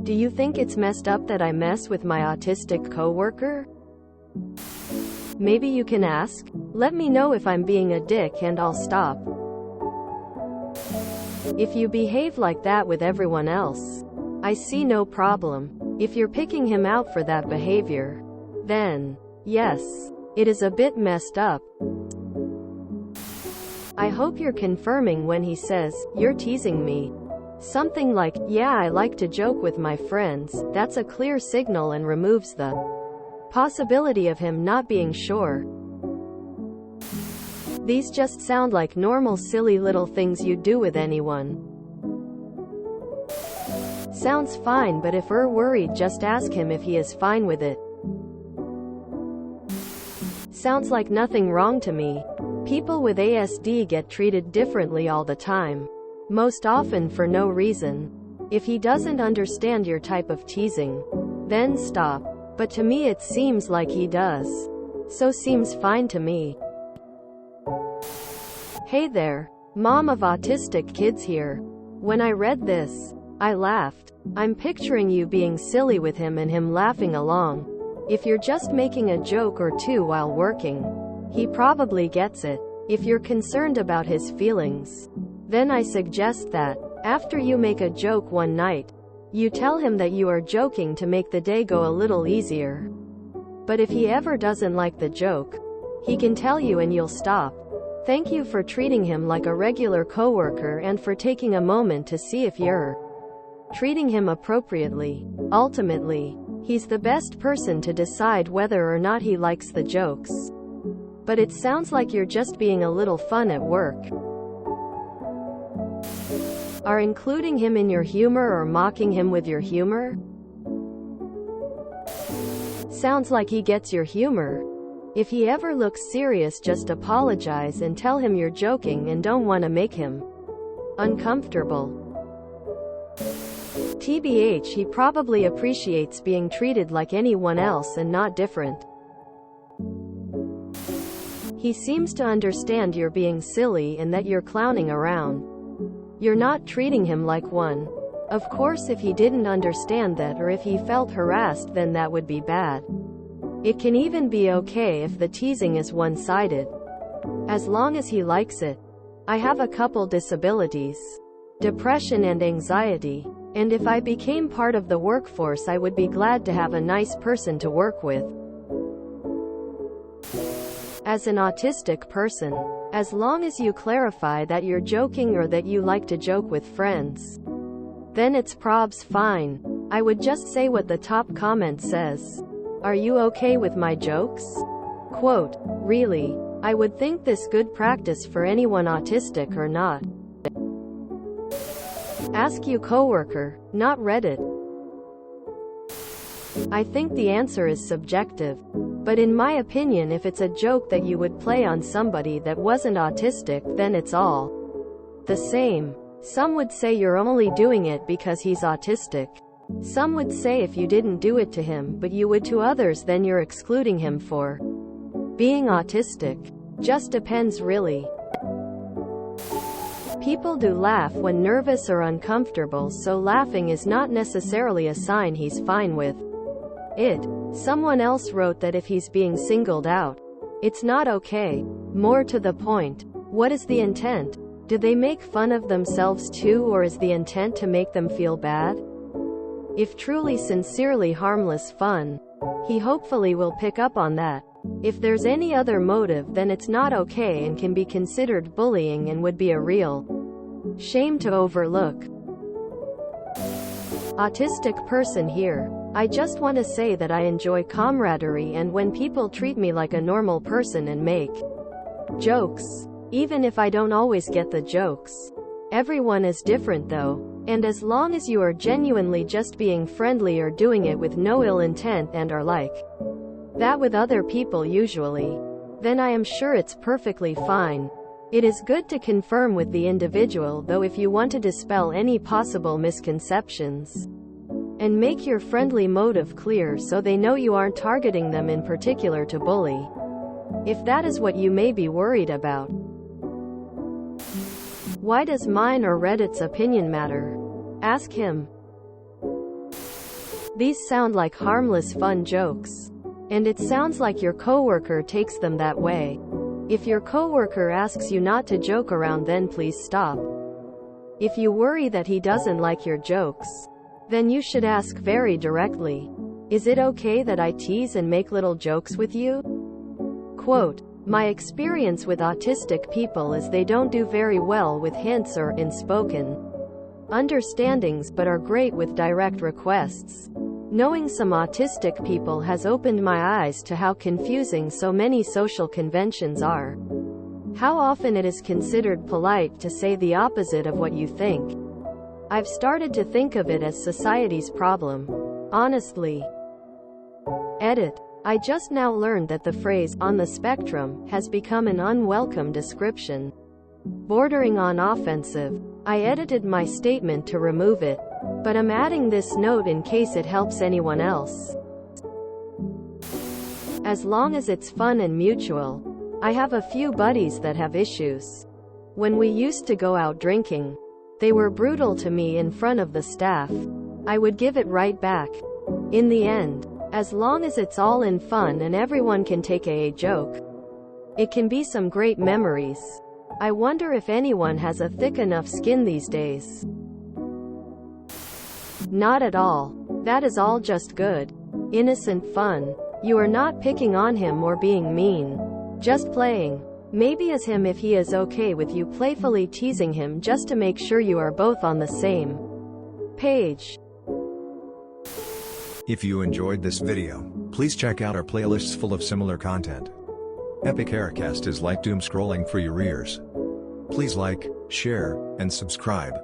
Do you think it's messed up that I mess with my autistic coworker? Maybe you can ask? Let me know if I'm being a dick and I'll stop. If you behave like that with everyone else, I see no problem. If you're picking him out for that behavior, then, yes, it is a bit messed up. I hope you're confirming when he says, "You're teasing me." Something like, "Yeah, I like to joke with my friends." That's a clear signal and removes the possibility of him not being sure. These just sound like normal silly little things you'd do with anyone. Sounds fine, but if you're worried, just ask him if he is fine with it. Sounds like nothing wrong to me. People with ASD get treated differently all the time. Most often for no reason. If he doesn't understand your type of teasing, then stop. But to me it seems like he does. So seems fine to me. Hey there, mom of autistic kids here. When I read this, I laughed. I'm picturing you being silly with him and him laughing along. If you're just making a joke or two while working, he probably gets it. If you're concerned about his feelings, then I suggest that, after you make a joke one night, you tell him that you are joking to make the day go a little easier. But if he ever doesn't like the joke, he can tell you and you'll stop. Thank you for treating him like a regular coworker and for taking a moment to see if you're treating him appropriately. Ultimately, he's the best person to decide whether or not he likes the jokes. But it sounds like you're just being a little fun at work. Are including him in your humor or mocking him with your humor? Sounds like he gets your humor. If he ever looks serious, just apologize and tell him you're joking and don't want to make him uncomfortable. TBH, he probably appreciates being treated like anyone else and not different. He seems to understand you're being silly and that you're clowning around. You're not treating him like one. Of course, if he didn't understand that or if he felt harassed, then that would be bad. It can even be okay if the teasing is one-sided, as long as he likes it. I have a couple disabilities, depression and anxiety, and if I became part of the workforce, I would be glad to have a nice person to work with. As an autistic person, as long as you clarify that you're joking or that you like to joke with friends, then it's probs fine. I would just say what the top comment says. Are you okay with my jokes? Quote, really? I would think this good practice for anyone autistic or not. Ask you coworker, not Reddit. I think the answer is subjective. But in my opinion, if it's a joke that you would play on somebody that wasn't autistic, then it's all the same. Some would say you're only doing it because he's autistic. Some would say if you didn't do it to him, but you would to others, then you're excluding him for being autistic. Just depends really. People do laugh when nervous or uncomfortable, so laughing is not necessarily a sign he's fine with it. Someone else wrote that if he's being singled out, it's not okay. More to the point, what is the intent? Do they make fun of themselves too, or is the intent to make them feel bad? If truly sincerely harmless fun, he hopefully will pick up on that. If there's any other motive, then it's not okay and can be considered bullying and would be a real shame to overlook. Autistic person here. I just want to say that I enjoy camaraderie and when people treat me like a normal person and make jokes. Even if I don't always get the jokes. Everyone is different though. And as long as you are genuinely just being friendly or doing it with no ill intent and are like that with other people usually, then I am sure it's perfectly fine. It is good to confirm with the individual though if you want to dispel any possible misconceptions. And make your friendly motive clear so they know you aren't targeting them in particular to bully. If that is what you may be worried about. Why does mine or Reddit's opinion matter? Ask him. These sound like harmless fun jokes. And it sounds like your coworker takes them that way. If your coworker asks you not to joke around, then please stop. If you worry that he doesn't like your jokes, then you should ask very directly, is it okay that I tease and make little jokes with you? Quote, my experience with autistic people is they don't do very well with hints or unspoken understandings, but are great with direct requests. Knowing some autistic people has opened my eyes to how confusing so many social conventions are. How often it is considered polite to say the opposite of what you think. I've started to think of it as society's problem. Honestly. Edit. I just now learned that the phrase, on the spectrum, has become an unwelcome description, bordering on offensive. I edited my statement to remove it, but I'm adding this note in case it helps anyone else. As long as it's fun and mutual. I have a few buddies that have issues. When we used to go out drinking, they were brutal to me in front of the staff. I would give it right back. In the end, as long as it's all in fun and everyone can take a joke, it can be some great memories. I wonder if anyone has a thick enough skin these days. Not at all. That is all just good, innocent fun. You are not picking on him or being mean. Just playing. Maybe as him if he is okay with you playfully teasing him just to make sure you are both on the same page. If you enjoyed this video, please check out our playlists full of similar content. Epic Aircast is like doom scrolling for your ears. Please like, share, and subscribe.